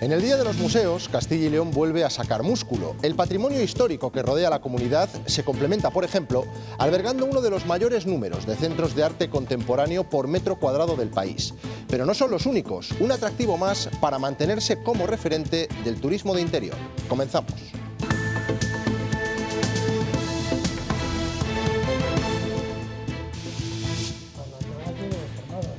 En el Día de los Museos, Castilla y León vuelve a sacar músculo. El patrimonio histórico que rodea la comunidad se complementa, por ejemplo, albergando uno de los mayores números de centros de arte contemporáneo por metro cuadrado del país. Pero no son los únicos, un atractivo más para mantenerse como referente del turismo de interior. Comenzamos.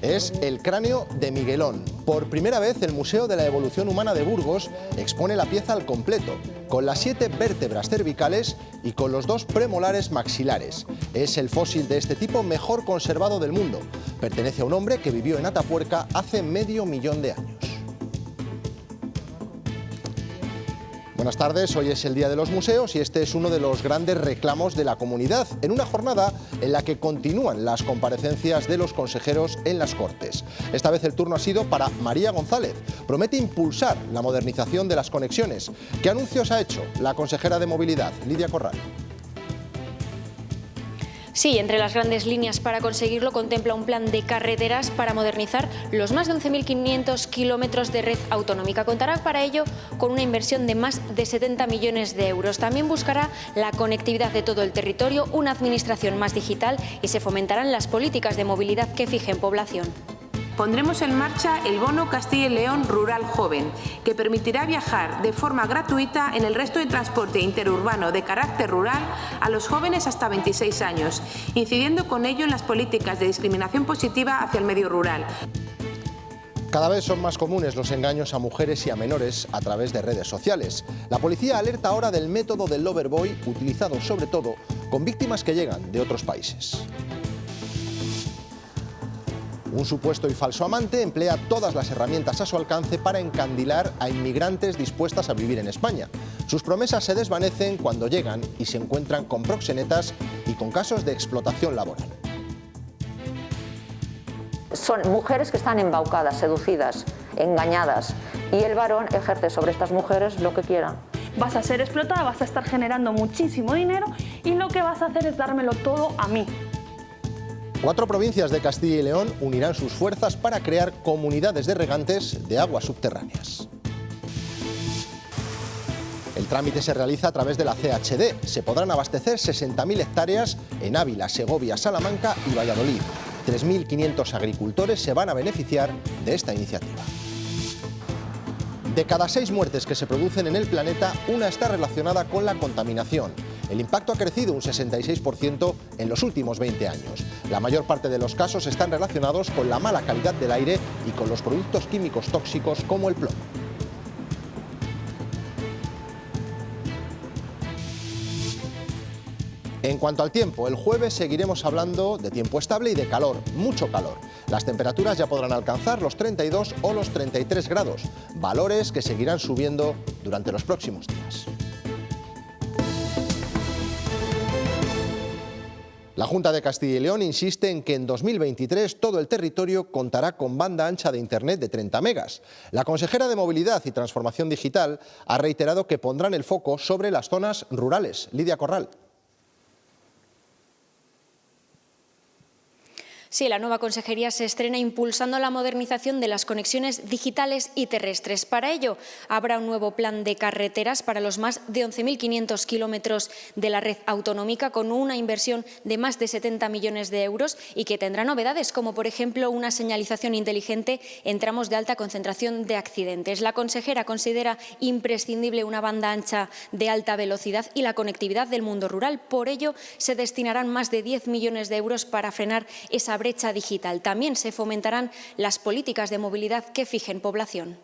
Es el cráneo de Miguelón. Por primera vez, el Museo de la Evolución Humana de Burgos expone la pieza al completo, con las 7 vértebras cervicales y con los 2 premolares maxilares. Es el fósil de este tipo mejor conservado del mundo. Pertenece a un hombre que vivió en Atapuerca hace medio millón de años. Buenas tardes, hoy es el Día de los Museos y este es uno de los grandes reclamos de la comunidad, en una jornada en la que continúan las comparecencias de los consejeros en las Cortes. Esta vez el turno ha sido para María González. Promete impulsar la modernización de las conexiones. ¿Qué anuncios ha hecho la consejera de Movilidad, Lidia Corral? Sí, entre las grandes líneas para conseguirlo contempla un plan de carreteras para modernizar los más de 11.500 kilómetros de red autonómica. Contará para ello con una inversión de más de 70 millones de euros. También buscará la conectividad de todo el territorio, una administración más digital y se fomentarán las políticas de movilidad que fijen población. Pondremos en marcha el Bono Castilla y León Rural Joven, que permitirá viajar de forma gratuita en el resto de transporte interurbano de carácter rural a los jóvenes hasta 26 años, incidiendo con ello en las políticas de discriminación positiva hacia el medio rural. Cada vez son más comunes los engaños a mujeres y a menores a través de redes sociales. La policía alerta ahora del método del Loverboy, utilizado sobre todo con víctimas que llegan de otros países. Un supuesto y falso amante emplea todas las herramientas a su alcance para encandilar a inmigrantes dispuestas a vivir en España. Sus promesas se desvanecen cuando llegan y se encuentran con proxenetas y con casos de explotación laboral. Son mujeres que están embaucadas, seducidas, engañadas, y el varón ejerce sobre estas mujeres lo que quiera. Vas a ser explotada, vas a estar generando muchísimo dinero y lo que vas a hacer es dármelo todo a mí. 4 provincias de Castilla y León unirán sus fuerzas para crear comunidades de regantes de aguas subterráneas. El trámite se realiza a través de la CHD. Se podrán abastecer 60.000 hectáreas en Ávila, Segovia, Salamanca y Valladolid. 3.500 agricultores se van a beneficiar de esta iniciativa. De cada 6 muertes que se producen en el planeta, una está relacionada con la contaminación. El impacto ha crecido un 66% en los últimos 20 años. La mayor parte de los casos están relacionados con la mala calidad del aire y con los productos químicos tóxicos como el plomo. En cuanto al tiempo, el jueves seguiremos hablando de tiempo estable y de calor, mucho calor. Las temperaturas ya podrán alcanzar los 32 o los 33 grados, valores que seguirán subiendo durante los próximos días. La Junta de Castilla y León insiste en que en 2023 todo el territorio contará con banda ancha de Internet de 30 megas. La consejera de Movilidad y Transformación Digital ha reiterado que pondrán el foco sobre las zonas rurales. Lidia Corral. Sí, la nueva consejería se estrena impulsando la modernización de las conexiones digitales y terrestres. Para ello, habrá un nuevo plan de carreteras para los más de 11.500 kilómetros de la red autonómica, con una inversión de más de 70 millones de euros y que tendrá novedades, como por ejemplo una señalización inteligente en tramos de alta concentración de accidentes. La consejera considera imprescindible una banda ancha de alta velocidad y la conectividad del mundo rural. Por ello, se destinarán más de 10 millones de euros para frenar esa brecha digital. También se fomentarán las políticas de movilidad que fijen población.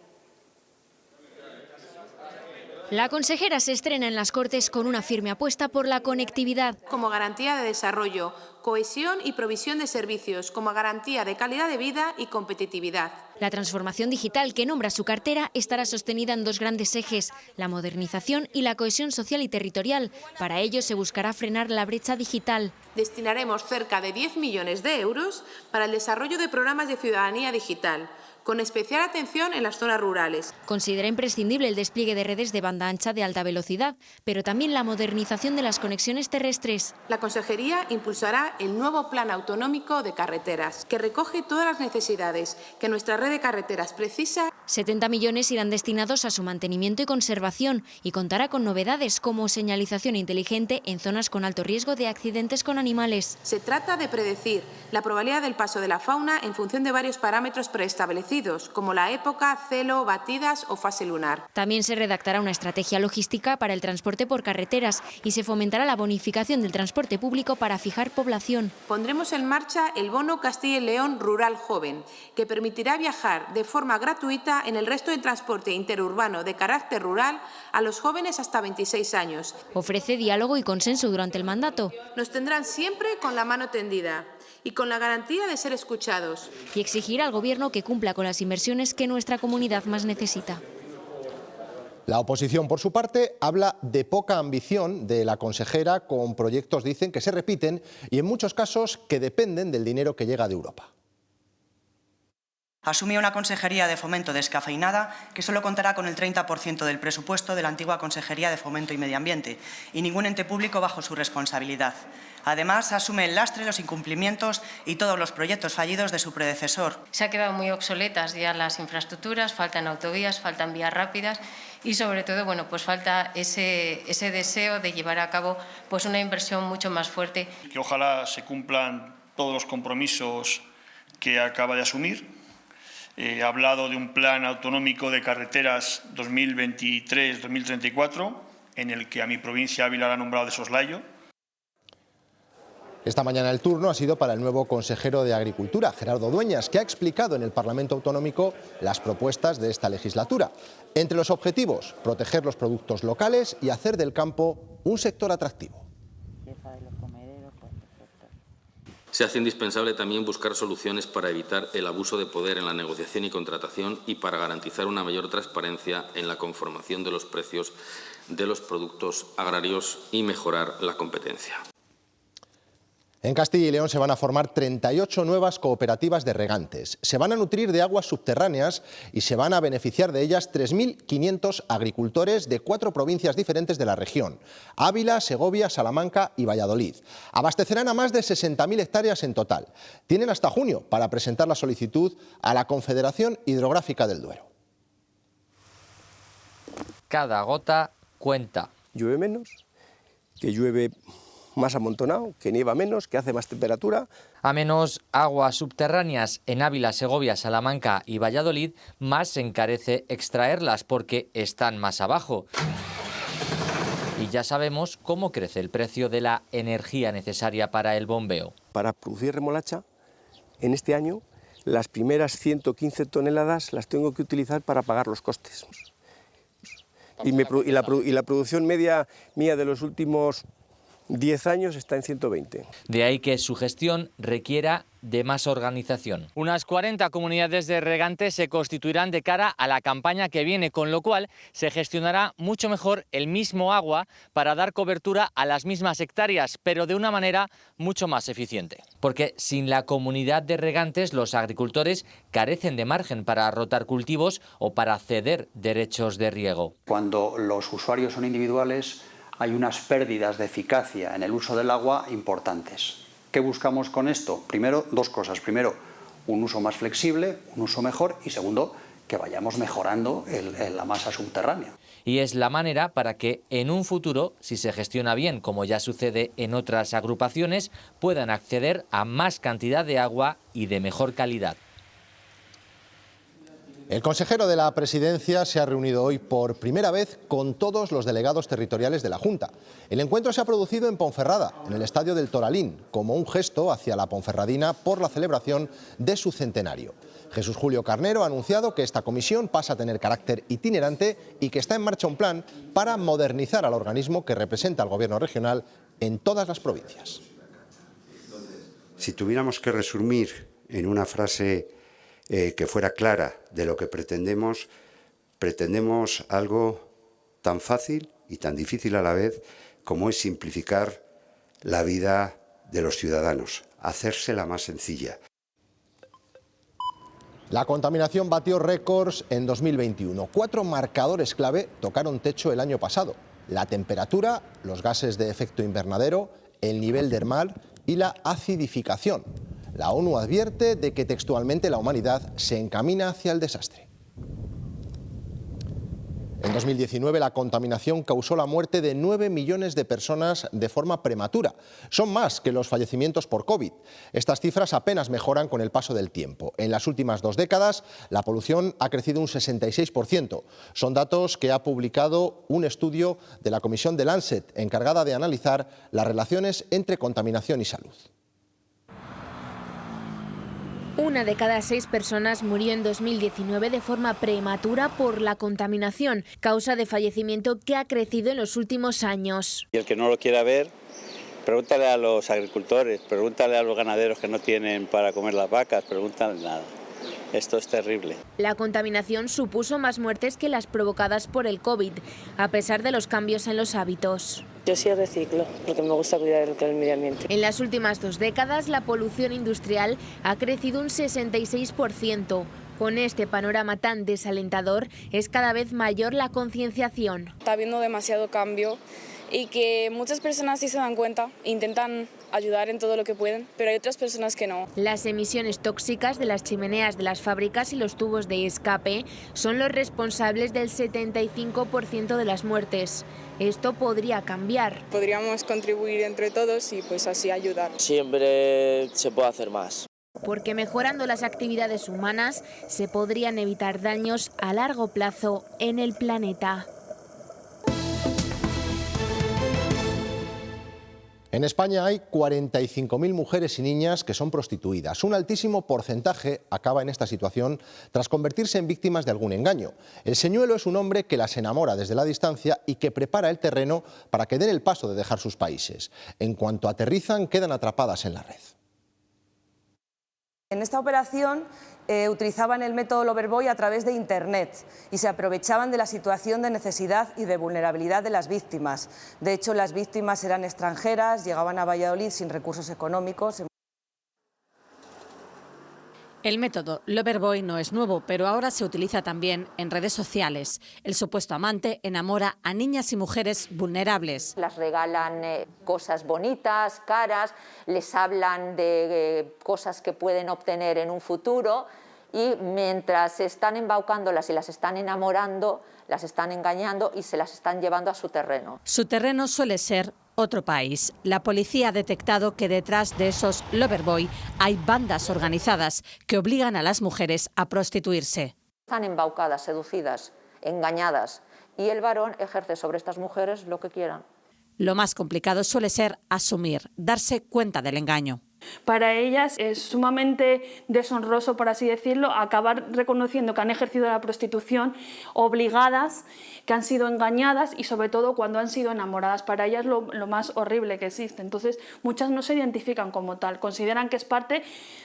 La consejera se estrena en las Cortes con una firme apuesta por la conectividad. Como garantía de desarrollo, cohesión y provisión de servicios, como garantía de calidad de vida y competitividad. La transformación digital que nombra su cartera estará sostenida en 2 grandes ejes, la modernización y la cohesión social y territorial. Para ello se buscará frenar la brecha digital. Destinaremos cerca de 10 millones de euros para el desarrollo de programas de ciudadanía digital, con especial atención en las zonas rurales. Considera imprescindible el despliegue de redes de banda ancha de alta velocidad, pero también la modernización de las conexiones terrestres. La Consejería impulsará el nuevo Plan Autonómico de Carreteras, que recoge todas las necesidades que nuestra red de carreteras precisa. 70 millones irán destinados a su mantenimiento y conservación y contará con novedades como señalización inteligente en zonas con alto riesgo de accidentes con animales. Se trata de predecir la probabilidad del paso de la fauna en función de varios parámetros preestablecidos, como la época, celo, batidas o fase lunar. También se redactará una estrategia logística para el transporte por carreteras y se fomentará la bonificación del transporte público para fijar población. Pondremos en marcha el bono Castilla y León Rural Joven, que permitirá viajar de forma gratuita en el resto de transporte interurbano de carácter rural a los jóvenes hasta 26 años. Ofrece diálogo y consenso durante el mandato. Nos tendrán siempre con la mano tendida y con la garantía de ser escuchados. Y exigirá al Gobierno que cumpla con las inversiones que nuestra comunidad más necesita. La oposición, por su parte, habla de poca ambición de la consejera, con proyectos, dicen, que se repiten y en muchos casos que dependen del dinero que llega de Europa. Asume una consejería de fomento descafeinada que solo contará con el 30% del presupuesto de la antigua Consejería de Fomento y Medio Ambiente y ningún ente público bajo su responsabilidad. Además, asume el lastre, los incumplimientos y todos los proyectos fallidos de su predecesor. Se han quedado muy obsoletas ya las infraestructuras, faltan autovías, faltan vías rápidas y sobre todo pues falta ese deseo de llevar a cabo una inversión mucho más fuerte. Que ojalá se cumplan todos los compromisos que acaba de asumir. Ha hablado de un plan autonómico de carreteras 2023-2034, en el que a mi provincia Ávila la ha nombrado de soslayo. Esta mañana el turno ha sido para el nuevo consejero de Agricultura, Gerardo Dueñas, que ha explicado en el Parlamento Autonómico las propuestas de esta legislatura. Entre los objetivos, proteger los productos locales y hacer del campo un sector atractivo. Se hace indispensable también buscar soluciones para evitar el abuso de poder en la negociación y contratación y para garantizar una mayor transparencia en la conformación de los precios de los productos agrarios y mejorar la competencia. En Castilla y León se van a formar 38 nuevas cooperativas de regantes. Se van a nutrir de aguas subterráneas y se van a beneficiar de ellas 3.500 agricultores de 4 provincias diferentes de la región: Ávila, Segovia, Salamanca y Valladolid. Abastecerán a más de 60.000 hectáreas en total. Tienen hasta junio para presentar la solicitud a la Confederación Hidrográfica del Duero. Cada gota cuenta. Llueve menos, que llueve más amontonado, que nieva menos, que hace más temperatura. A menos aguas subterráneas en Ávila, Segovia, Salamanca y Valladolid, más se encarece extraerlas porque están más abajo. Y ya sabemos cómo crece el precio de la energía necesaria para el bombeo. Para producir remolacha, en este año, las primeras 115 toneladas las tengo que utilizar para pagar los costes. Y la producción media mía de los últimos 10 años está en 120. De ahí que su gestión requiera de más organización. Unas 40 comunidades de regantes se constituirán de cara a la campaña que viene, con lo cual se gestionará mucho mejor el mismo agua para dar cobertura a las mismas hectáreas, pero de una manera mucho más eficiente. Porque sin la comunidad de regantes, los agricultores carecen de margen para rotar cultivos o para ceder derechos de riego. Cuando los usuarios son individuales, hay unas pérdidas de eficacia en el uso del agua importantes. ¿Qué buscamos con esto? Primero, dos cosas. Primero, un uso más flexible, un uso mejor, y segundo, que vayamos mejorando la masa subterránea. Y es la manera para que en un futuro, si se gestiona bien, como ya sucede en otras agrupaciones, puedan acceder a más cantidad de agua y de mejor calidad. El consejero de la Presidencia se ha reunido hoy por primera vez con todos los delegados territoriales de la Junta. El encuentro se ha producido en Ponferrada, en el Estadio del Toralín, como un gesto hacia la ponferradina por la celebración de su centenario. Jesús Julio Carnero ha anunciado que esta comisión pasa a tener carácter itinerante y que está en marcha un plan para modernizar al organismo que representa al Gobierno regional en todas las provincias. Si tuviéramos que resumir en una frase que fuera clara de lo que pretendemos algo tan fácil y tan difícil a la vez como es simplificar la vida de los ciudadanos, hacérsela más sencilla. La contaminación batió récords en 2021. 4 marcadores clave tocaron techo el año pasado: la temperatura, los gases de efecto invernadero, el nivel del mar y la acidificación. La ONU advierte de que textualmente la humanidad se encamina hacia el desastre. En 2019 la contaminación causó la muerte de 9 millones de personas de forma prematura. Son más que los fallecimientos por COVID. Estas cifras apenas mejoran con el paso del tiempo. En las últimas 2 décadas la polución ha crecido un 66%. Son datos que ha publicado un estudio de la Comisión de Lancet, encargada de analizar las relaciones entre contaminación y salud. 1 de cada 6 personas murió en 2019 de forma prematura por la contaminación, causa de fallecimiento que ha crecido en los últimos años. Y el que no lo quiera ver, pregúntale a los agricultores, pregúntale a los ganaderos que no tienen para comer las vacas, pregúntale nada. Esto es terrible. La contaminación supuso más muertes que las provocadas por el COVID, a pesar de los cambios en los hábitos. Yo sí reciclo, porque me gusta cuidar el medio ambiente. En las últimas 2 décadas, la polución industrial ha crecido un 66%. Con este panorama tan desalentador, es cada vez mayor la concienciación. Está habiendo demasiado cambio y que muchas personas sí se dan cuenta, intentan ayudar en todo lo que pueden, pero hay otras personas que no. Las emisiones tóxicas de las chimeneas de las fábricas y los tubos de escape son los responsables del 75% de las muertes. Esto podría cambiar. Podríamos contribuir entre todos y pues así ayudar. Siempre se puede hacer más. Porque mejorando las actividades humanas se podrían evitar daños a largo plazo en el planeta. En España hay 45.000 mujeres y niñas que son prostituidas. Un altísimo porcentaje acaba en esta situación tras convertirse en víctimas de algún engaño. El señuelo es un hombre que las enamora desde la distancia y que prepara el terreno para que den el paso de dejar sus países. En cuanto aterrizan, quedan atrapadas en la red. En esta operación utilizaban el método Loverboy a través de Internet y se aprovechaban de la situación de necesidad y de vulnerabilidad de las víctimas. De hecho, las víctimas eran extranjeras, llegaban a Valladolid sin recursos económicos. El método Loverboy no es nuevo, pero ahora se utiliza también en redes sociales. El supuesto amante enamora a niñas y mujeres vulnerables. Las regalan cosas bonitas, caras, les hablan de cosas que pueden obtener en un futuro y mientras están embaucándolas y las están enamorando, las están engañando y se las están llevando a su terreno. Su terreno suele ser otro país. La policía ha detectado que detrás de esos Loverboy hay bandas organizadas que obligan a las mujeres a prostituirse. Están embaucadas, seducidas, engañadas y el varón ejerce sobre estas mujeres lo que quieran. Lo más complicado suele ser asumir, darse cuenta del engaño. Para ellas es sumamente deshonroso, por así decirlo, acabar reconociendo que han ejercido la prostitución obligadas, que han sido engañadas y sobre todo cuando han sido enamoradas. Para ellas lo más horrible que existe. Entonces muchas no se identifican como tal, consideran que es parte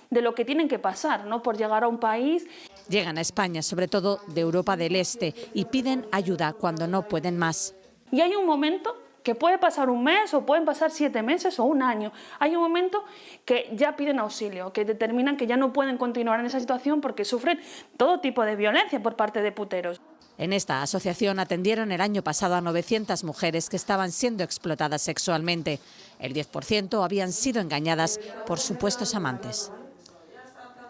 de lo que tienen que pasar, ¿no? Por llegar a un país. Llegan a España, sobre todo de Europa del Este, y piden ayuda cuando no pueden más. Y hay un momento que puede pasar un mes o pueden pasar 7 meses o un año. Hay un momento que ya piden auxilio, que determinan que ya no pueden continuar en esa situación porque sufren todo tipo de violencia por parte de puteros. En esta asociación atendieron el año pasado a 900 mujeres que estaban siendo explotadas sexualmente. El 10% habían sido engañadas por supuestos amantes.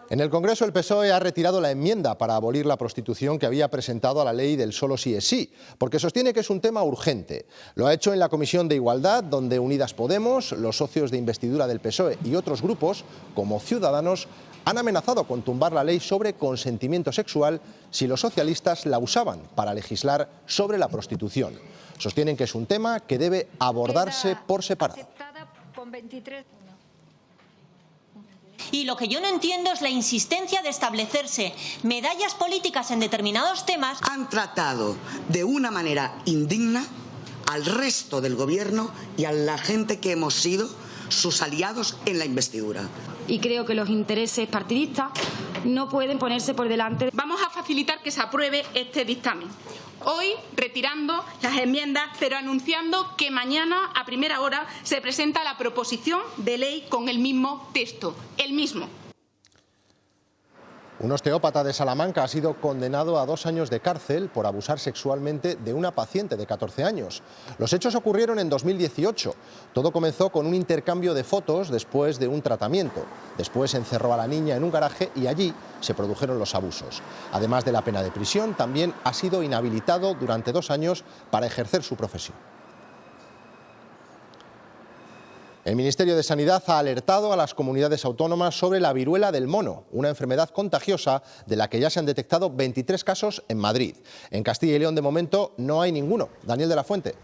En el Congreso el PSOE ha retirado la enmienda para abolir la prostitución que había presentado a la ley del solo sí es sí, porque sostiene que es un tema urgente. Lo ha hecho en la Comisión de Igualdad, donde Unidas Podemos, los socios de investidura del PSOE y otros grupos, como Ciudadanos, han amenazado con tumbar la ley sobre consentimiento sexual si los socialistas la usaban para legislar sobre la prostitución. Sostienen que es un tema que debe abordarse por separado. Y lo que yo no entiendo es la insistencia de establecerse medallas políticas en determinados temas. Han tratado de una manera indigna al resto del gobierno y a la gente que hemos sido sus aliados en la investidura. Y creo que los intereses partidistas no pueden ponerse por delante. Vamos a facilitar que se apruebe este dictamen. Hoy retirando las enmiendas, pero anunciando que mañana a primera hora se presenta la proposición de ley con el mismo texto, el mismo. Un osteópata de Salamanca ha sido condenado a 2 años de cárcel por abusar sexualmente de una paciente de 14 años. Los hechos ocurrieron en 2018. Todo comenzó con un intercambio de fotos después de un tratamiento. Después encerró a la niña en un garaje y allí se produjeron los abusos. Además de la pena de prisión, también ha sido inhabilitado durante 2 años para ejercer su profesión. El Ministerio de Sanidad ha alertado a las comunidades autónomas sobre la viruela del mono, una enfermedad contagiosa de la que ya se han detectado 23 casos en Madrid. En Castilla y León, de momento, no hay ninguno. Daniel de la Fuente.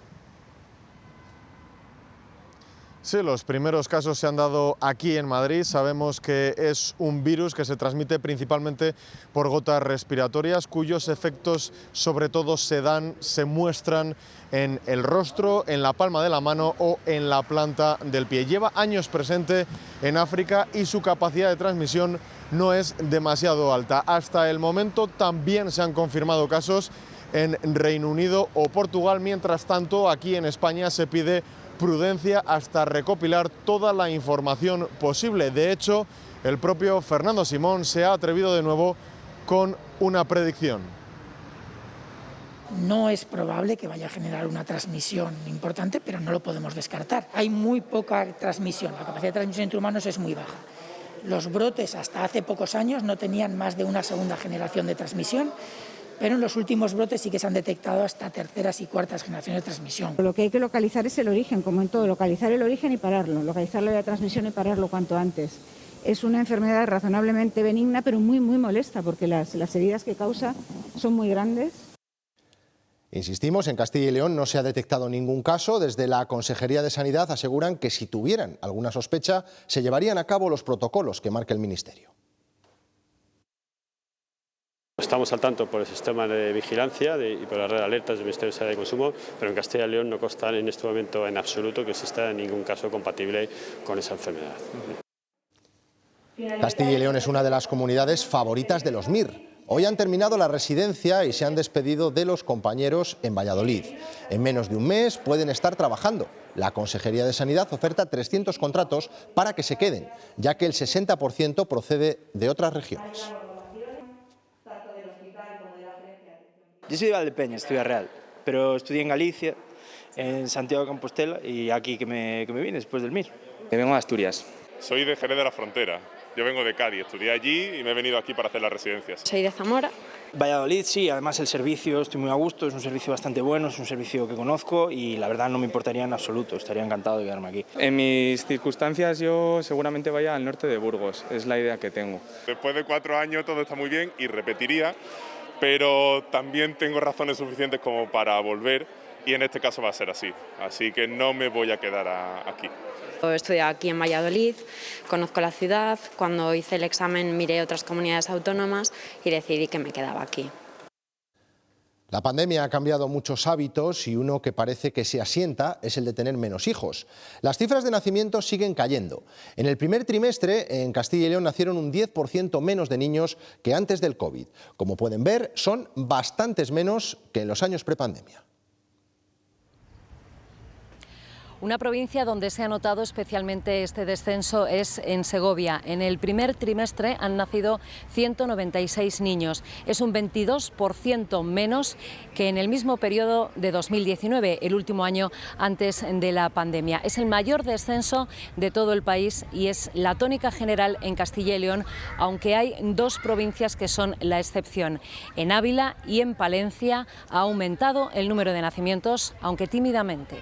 Sí, los primeros casos se han dado aquí en Madrid. Sabemos que es un virus que se transmite principalmente por gotas respiratorias, cuyos efectos sobre todo se muestran en el rostro, en la palma de la mano o en la planta del pie. Lleva años presente en África y su capacidad de transmisión no es demasiado alta. Hasta el momento también se han confirmado casos en Reino Unido o Portugal. Mientras tanto, aquí en España se pide prudencia hasta recopilar toda la información posible. De hecho, el propio Fernando Simón se ha atrevido de nuevo con una predicción. No es probable que vaya a generar una transmisión importante, pero no lo podemos descartar. Hay muy poca transmisión, la capacidad de transmisión entre humanos es muy baja. Los brotes hasta hace pocos años no tenían más de una segunda generación de transmisión, pero en los últimos brotes sí que se han detectado hasta terceras y cuartas generaciones de transmisión. Lo que hay que localizar es el origen, como en todo, localizar el origen y pararlo, localizar la transmisión y pararlo cuanto antes. Es una enfermedad razonablemente benigna, pero muy molesta, porque las heridas que causa son muy grandes. Insistimos, en Castilla y León no se ha detectado ningún caso. Desde la Consejería de Sanidad aseguran que si tuvieran alguna sospecha, se llevarían a cabo los protocolos que marca el Ministerio. Estamos al tanto por el sistema de vigilancia y por las red de alertas del Ministerio de Sanidad y Consumo, pero en Castilla y León no consta en este momento en absoluto que exista ningún caso compatible con esa enfermedad. Castilla y León es una de las comunidades favoritas de los MIR. Hoy han terminado la residencia y se han despedido de los compañeros en Valladolid. En menos de un mes pueden estar trabajando. La Consejería de Sanidad oferta 300 contratos para que se queden, ya que el 60% procede de otras regiones. Yo soy de Valdepeñas, estudié Real, pero estudié en Galicia, en Santiago de Compostela y aquí que me vine después del MIR. Vengo de Asturias. Soy de Jerez de la Frontera. Yo vengo de Cádiz, estudié allí y me he venido aquí para hacer las residencias. Soy de Zamora. Valladolid, sí, además el servicio, estoy muy a gusto, es un servicio bastante bueno, es un servicio que conozco y la verdad no me importaría en absoluto, estaría encantado de quedarme aquí. En mis circunstancias yo seguramente vaya al norte de Burgos, es la idea que tengo. Después de 4 años todo está muy bien y repetiría, pero también tengo razones suficientes como para volver y en este caso va a ser así que no me voy a quedar aquí. Estudié aquí en Valladolid, conozco la ciudad, cuando hice el examen miré otras comunidades autónomas y decidí que me quedaba aquí. La pandemia ha cambiado muchos hábitos y uno que parece que se asienta es el de tener menos hijos. Las cifras de nacimientos siguen cayendo. En el primer trimestre en Castilla y León nacieron un 10% menos de niños que antes del COVID. Como pueden ver, son bastantes menos que en los años prepandemia. Una provincia donde se ha notado especialmente este descenso es en Segovia. En el primer trimestre han nacido 196 niños. Es un 22% menos que en el mismo periodo de 2019, el último año antes de la pandemia. Es el mayor descenso de todo el país y es la tónica general en Castilla y León, aunque hay 2 provincias que son la excepción. En Ávila y en Palencia ha aumentado el número de nacimientos, aunque tímidamente.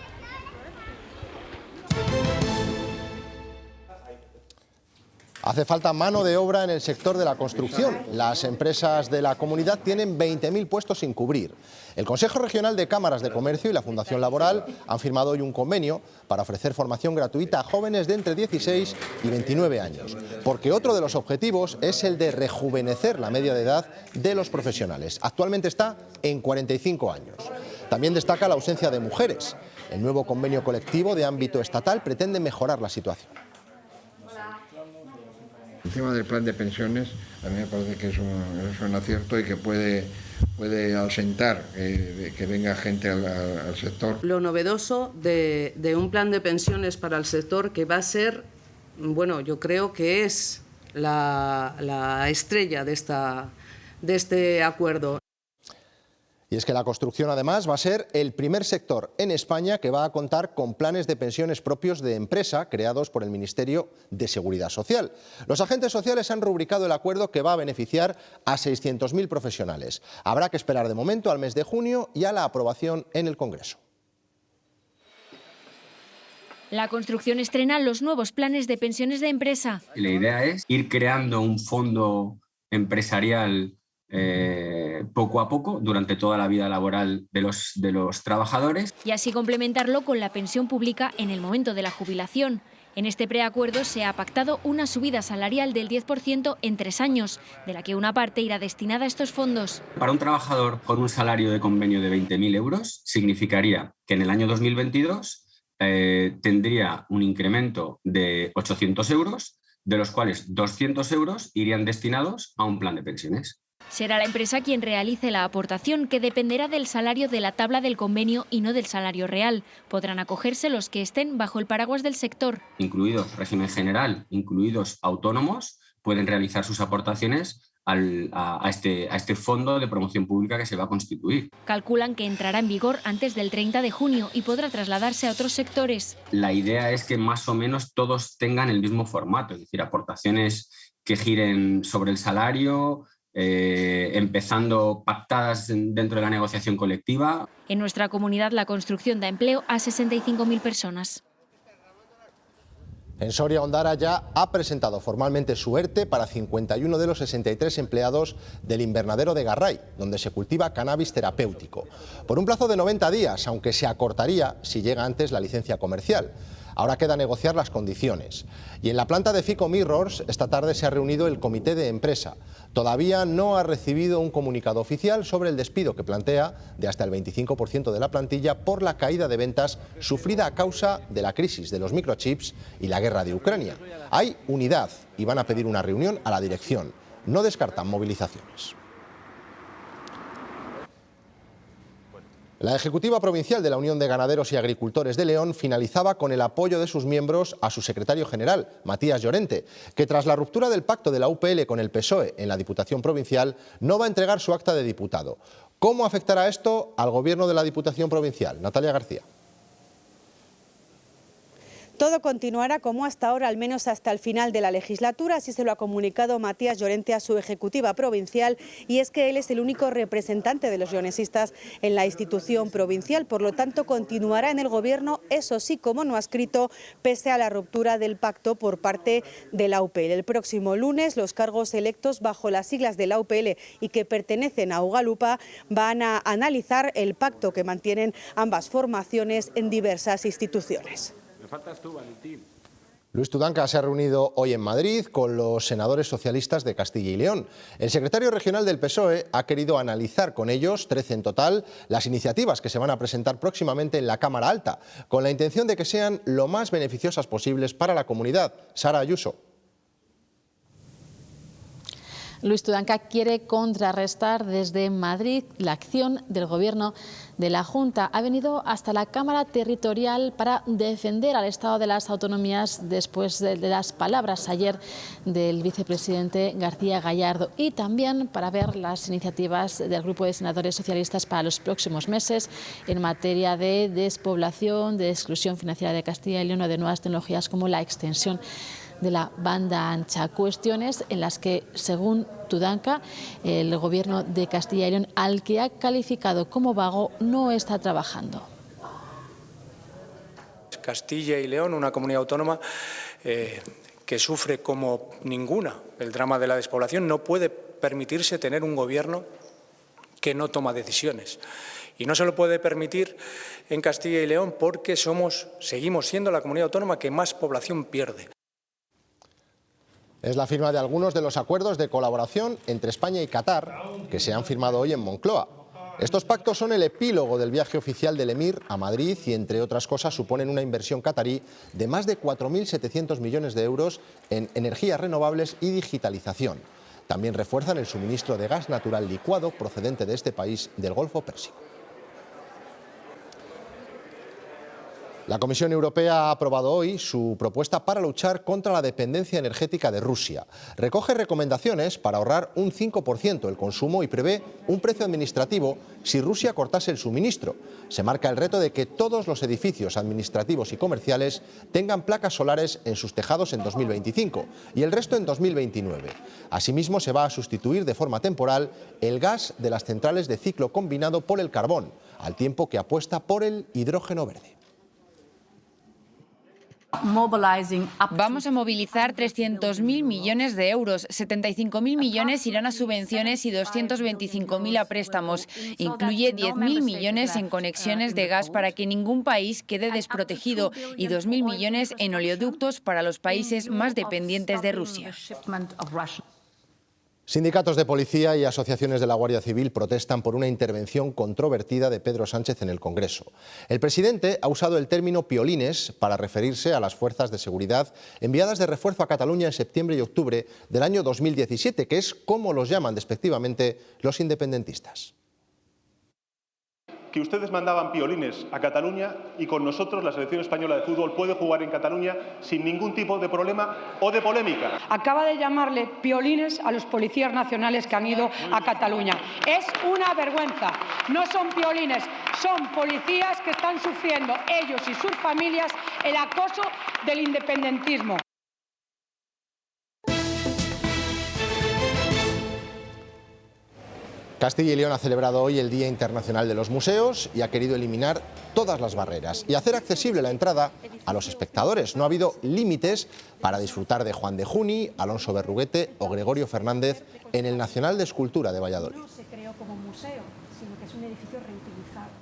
Hace falta mano de obra en el sector de la construcción. Las empresas de la comunidad tienen 20.000 puestos sin cubrir. El Consejo Regional de Cámaras de Comercio y la Fundación Laboral han firmado hoy un convenio para ofrecer formación gratuita a jóvenes de entre 16 y 29 años, porque otro de los objetivos es el de rejuvenecer la media de edad de los profesionales. Actualmente está en 45 años. También destaca la ausencia de mujeres. El nuevo convenio colectivo de ámbito estatal pretende mejorar la situación. El tema del plan de pensiones a mí me parece que es un acierto y que puede ausentar que venga gente al sector. Lo novedoso de un plan de pensiones para el sector que va a ser, bueno, yo creo que es la estrella de este acuerdo. Y es que la construcción, además, va a ser el primer sector en España que va a contar con planes de pensiones propios de empresa creados por el Ministerio de Seguridad Social. Los agentes sociales han rubricado el acuerdo que va a beneficiar a 600.000 profesionales. Habrá que esperar de momento al mes de junio y a la aprobación en el Congreso. La construcción estrena los nuevos planes de pensiones de empresa. La idea es ir creando un fondo empresarial poco a poco durante toda la vida laboral de los trabajadores. Y así complementarlo con la pensión pública en el momento de la jubilación. En este preacuerdo se ha pactado una subida salarial del 10% en 3 años, de la que una parte irá destinada a estos fondos. Para un trabajador con un salario de convenio de 20.000 euros significaría que en el año 2022 tendría un incremento de 800 euros, de los cuales 200 euros irían destinados a un plan de pensiones. Será la empresa quien realice la aportación, que dependerá del salario de la tabla del convenio y no del salario real. Podrán acogerse los que estén bajo el paraguas del sector. Incluidos régimen general, incluidos autónomos, pueden realizar sus aportaciones a este fondo de promoción pública que se va a constituir. Calculan que entrará en vigor antes del 30 de junio y podrá trasladarse a otros sectores. La idea es que más o menos todos tengan el mismo formato, es decir, aportaciones que giren sobre el salario, empezando pactadas dentro de la negociación colectiva. En nuestra comunidad la construcción da empleo a 65.000 personas. En Soria, Ondara ya ha presentado formalmente su ERTE para 51 de los 63 empleados del invernadero de Garray, donde se cultiva cannabis terapéutico, por un plazo de 90 días, aunque se acortaría si llega antes la licencia comercial. Ahora queda negociar las condiciones. Y en la planta de Fico Mirrors esta tarde se ha reunido el comité de empresa. Todavía no ha recibido un comunicado oficial sobre el despido que plantea de hasta el 25% de la plantilla por la caída de ventas sufrida a causa de la crisis de los microchips y la guerra de Ucrania. Hay unidad y van a pedir una reunión a la dirección. No descartan movilizaciones. La Ejecutiva Provincial de la Unión de Ganaderos y Agricultores de León finalizaba con el apoyo de sus miembros a su secretario general, Matías Llorente, que tras la ruptura del pacto de la UPL con el PSOE en la Diputación Provincial no va a entregar su acta de diputado. ¿Cómo afectará esto al Gobierno de la Diputación Provincial? Natalia García. Todo continuará como hasta ahora, al menos hasta el final de la legislatura, así se lo ha comunicado Matías Llorente a su ejecutiva provincial, y es que él es el único representante de los leonesistas en la institución provincial, por lo tanto continuará en el gobierno, eso sí, como no ha escrito, pese a la ruptura del pacto por parte de la UPL. El próximo lunes los cargos electos bajo las siglas de la UPL y que pertenecen a Ugalupa van a analizar el pacto que mantienen ambas formaciones en diversas instituciones. Faltas tú, Valentín. Luis Tudanca se ha reunido hoy en Madrid con los senadores socialistas de Castilla y León. El secretario regional del PSOE ha querido analizar con ellos, 13 en total, las iniciativas que se van a presentar próximamente en la Cámara Alta, con la intención de que sean lo más beneficiosas posibles para la comunidad. Sara Ayuso. Luis Tudanca quiere contrarrestar desde Madrid la acción del Gobierno de la Junta. Ha venido hasta la Cámara Territorial para defender al Estado de las Autonomías después de las palabras ayer del vicepresidente García Gallardo, y también para ver las iniciativas del Grupo de Senadores Socialistas para los próximos meses en materia de despoblación, de exclusión financiera de Castilla y León o de nuevas tecnologías como la extensión de la banda ancha. Cuestiones en las que, según Tudanca, el Gobierno de Castilla y León, al que ha calificado como vago, no está trabajando. Castilla y León, una comunidad autónoma que sufre como ninguna el drama de la despoblación, no puede permitirse tener un gobierno que no toma decisiones. Y no se lo puede permitir en Castilla y León porque seguimos siendo la comunidad autónoma que más población pierde. Es la firma de algunos de los acuerdos de colaboración entre España y Qatar que se han firmado hoy en Moncloa. Estos pactos son el epílogo del viaje oficial del emir a Madrid y, entre otras cosas, suponen una inversión catarí de más de 4.700 millones de euros en energías renovables y digitalización. También refuerzan el suministro de gas natural licuado procedente de este país del Golfo Pérsico. La Comisión Europea ha aprobado hoy su propuesta para luchar contra la dependencia energética de Rusia. Recoge recomendaciones para ahorrar un 5% el consumo y prevé un precio administrativo si Rusia cortase el suministro. Se marca el reto de que todos los edificios administrativos y comerciales tengan placas solares en sus tejados en 2025 y el resto en 2029. Asimismo, se va a sustituir de forma temporal el gas de las centrales de ciclo combinado por el carbón, al tiempo que apuesta por el hidrógeno verde. Vamos a movilizar 300.000 millones de euros, 75.000 millones irán a subvenciones y 225.000 a préstamos. Incluye 10.000 millones en conexiones de gas para que ningún país quede desprotegido y 2.000 millones en oleoductos para los países más dependientes de Rusia. Sindicatos de policía y asociaciones de la Guardia Civil protestan por una intervención controvertida de Pedro Sánchez en el Congreso. El presidente ha usado el término piolines para referirse a las fuerzas de seguridad enviadas de refuerzo a Cataluña en septiembre y octubre del año 2017, que es como los llaman despectivamente los independentistas. Que ustedes mandaban piolines a Cataluña y con nosotros la selección española de fútbol puede jugar en Cataluña sin ningún tipo de problema o de polémica. Acaba de llamarle piolines a los policías nacionales que han ido a Cataluña. Es una vergüenza. No son piolines, son policías que están sufriendo, ellos y sus familias, el acoso del independentismo. Castilla y León ha celebrado hoy el Día Internacional de los Museos y ha querido eliminar todas las barreras y hacer accesible la entrada a los espectadores. No ha habido límites para disfrutar de Juan de Juni, Alonso Berruguete o Gregorio Fernández en el Nacional de Escultura de Valladolid. No se creó como museo, sino que es un edificio reutilizado.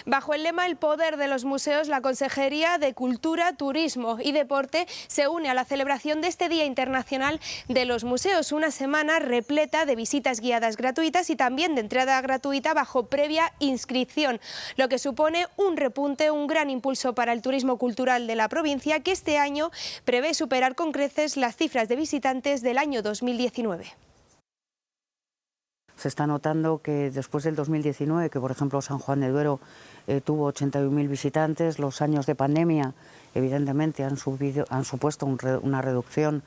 Bajo el lema El poder de los museos, la Consejería de Cultura, Turismo y Deporte se une a la celebración de este Día Internacional de los Museos, una semana repleta de visitas guiadas gratuitas y también de entrada gratuita bajo previa inscripción, lo que supone un repunte, un gran impulso para el turismo cultural de la provincia, que este año prevé superar con creces las cifras de visitantes del año 2019. Se está notando que después del 2019, que por ejemplo San Juan de Duero tuvo 81.000 visitantes, los años de pandemia evidentemente han supuesto una reducción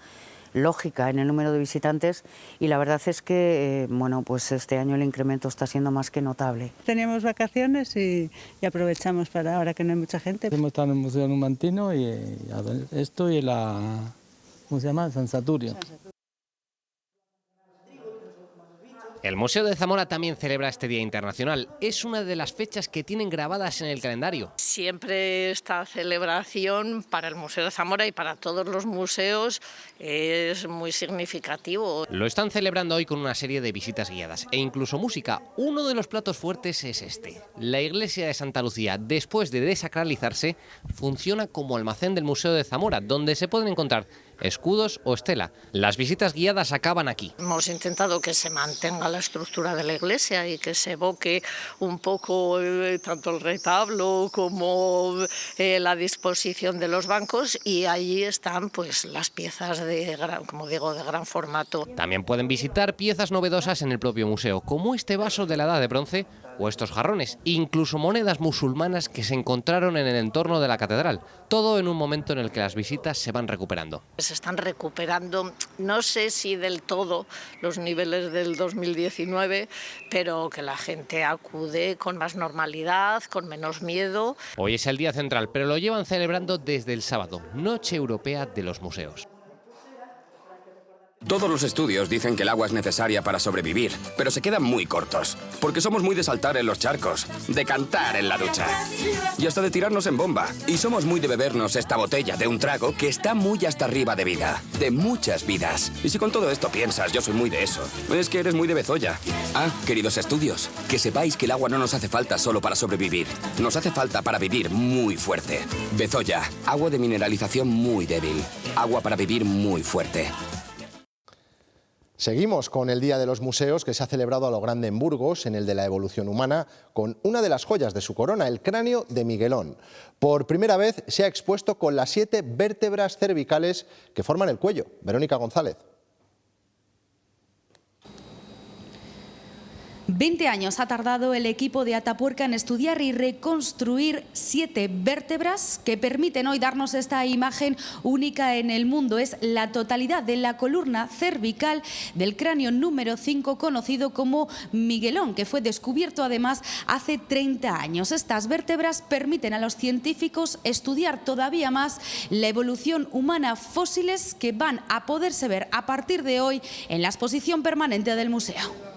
lógica en el número de visitantes y la verdad es que bueno, pues este año el incremento está siendo más que notable. Teníamos vacaciones y aprovechamos para ahora que no hay mucha gente. Hemos estado en el Museo Numantino y esto y la, ¿cómo se llama? San Saturio. El Museo de Zamora también celebra este Día Internacional. Es una de las fechas que tienen grabadas en el calendario. Siempre esta celebración para el Museo de Zamora y para todos los museos es muy significativo. Lo están celebrando hoy con una serie de visitas guiadas e incluso música. Uno de los platos fuertes es este. La iglesia de Santa Lucía, después de desacralizarse, funciona como almacén del Museo de Zamora, donde se pueden encontrar escudos o estela. Las visitas guiadas acaban aquí. Hemos intentado que se mantenga la estructura de la iglesia y que se evoque un poco tanto el retablo como la disposición de los bancos, y allí están pues las piezas de gran, como digo, de gran formato. También pueden visitar piezas novedosas en el propio museo, como este vaso de la Edad de Bronce o estos jarrones, incluso monedas musulmanas que se encontraron en el entorno de la catedral, todo en un momento en el que las visitas se van recuperando. Se están recuperando, no sé si del todo los niveles del 2019, pero que la gente acude con más normalidad, con menos miedo. Hoy es el día central, pero lo llevan celebrando desde el sábado, Noche Europea de los Museos. Todos los estudios dicen que el agua es necesaria para sobrevivir, pero se quedan muy cortos, porque somos muy de saltar en los charcos, de cantar en la ducha y hasta de tirarnos en bomba. Y somos muy de bebernos esta botella de un trago que está muy hasta arriba de vida, de muchas vidas. Y si con todo esto piensas, yo soy muy de eso, es que eres muy de Bezoya. Ah, queridos estudios, que sepáis que el agua no nos hace falta solo para sobrevivir, nos hace falta para vivir muy fuerte. Bezoya, agua de mineralización muy débil, agua para vivir muy fuerte. Seguimos con el Día de los Museos, que se ha celebrado a lo grande en Burgos, en el de la evolución humana, con una de las joyas de su corona, el cráneo de Miguelón. Por primera vez se ha expuesto con las 7 vértebras cervicales que forman el cuello. Verónica González. 20 años ha tardado el equipo de Atapuerca en estudiar y reconstruir 7 vértebras que permiten hoy darnos esta imagen única en el mundo. Es la totalidad de la columna cervical del cráneo número 5, conocido como Miguelón, que fue descubierto además hace 30 años. Estas vértebras permiten a los científicos estudiar todavía más la evolución humana, fósiles que van a poderse ver a partir de hoy en la exposición permanente del museo.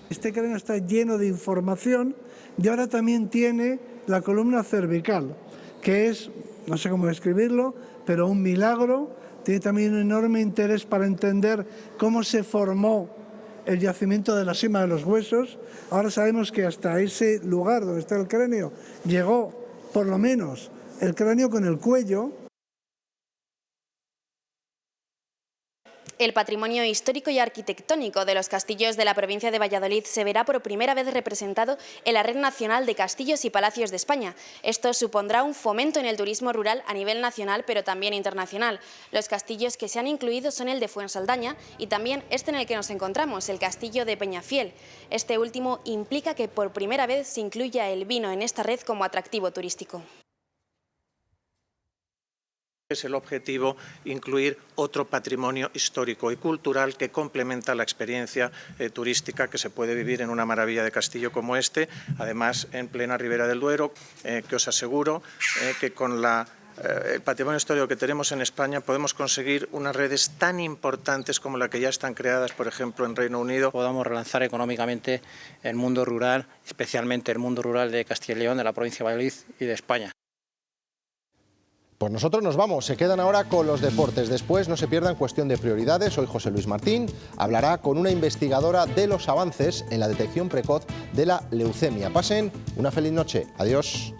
Este cráneo está lleno de información y ahora también tiene la columna cervical, que es, no sé cómo describirlo, pero un milagro. Tiene también un enorme interés para entender cómo se formó el yacimiento de la sima de los huesos. Ahora sabemos que hasta ese lugar donde está el cráneo llegó, por lo menos, el cráneo con el cuello. El patrimonio histórico y arquitectónico de los castillos de la provincia de Valladolid se verá por primera vez representado en la Red Nacional de Castillos y Palacios de España. Esto supondrá un fomento en el turismo rural a nivel nacional, pero también internacional. Los castillos que se han incluido son el de Fuensaldaña y también este en el que nos encontramos, el castillo de Peñafiel. Este último implica que por primera vez se incluya el vino en esta red como atractivo turístico. Es el objetivo incluir otro patrimonio histórico y cultural que complementa la experiencia turística que se puede vivir en una maravilla de castillo como este, además en plena Ribera del Duero, que os aseguro que con el patrimonio histórico que tenemos en España podemos conseguir unas redes tan importantes como las que ya están creadas, por ejemplo, en Reino Unido. Podamos relanzar económicamente el mundo rural, especialmente el mundo rural de Castilla y León, de la provincia de Valladolid y de España. Pues nosotros nos vamos, se quedan ahora con los deportes. Después no se pierdan Cuestión de Prioridades. Hoy José Luis Martín hablará con una investigadora de los avances en la detección precoz de la leucemia. Pasen una feliz noche. Adiós.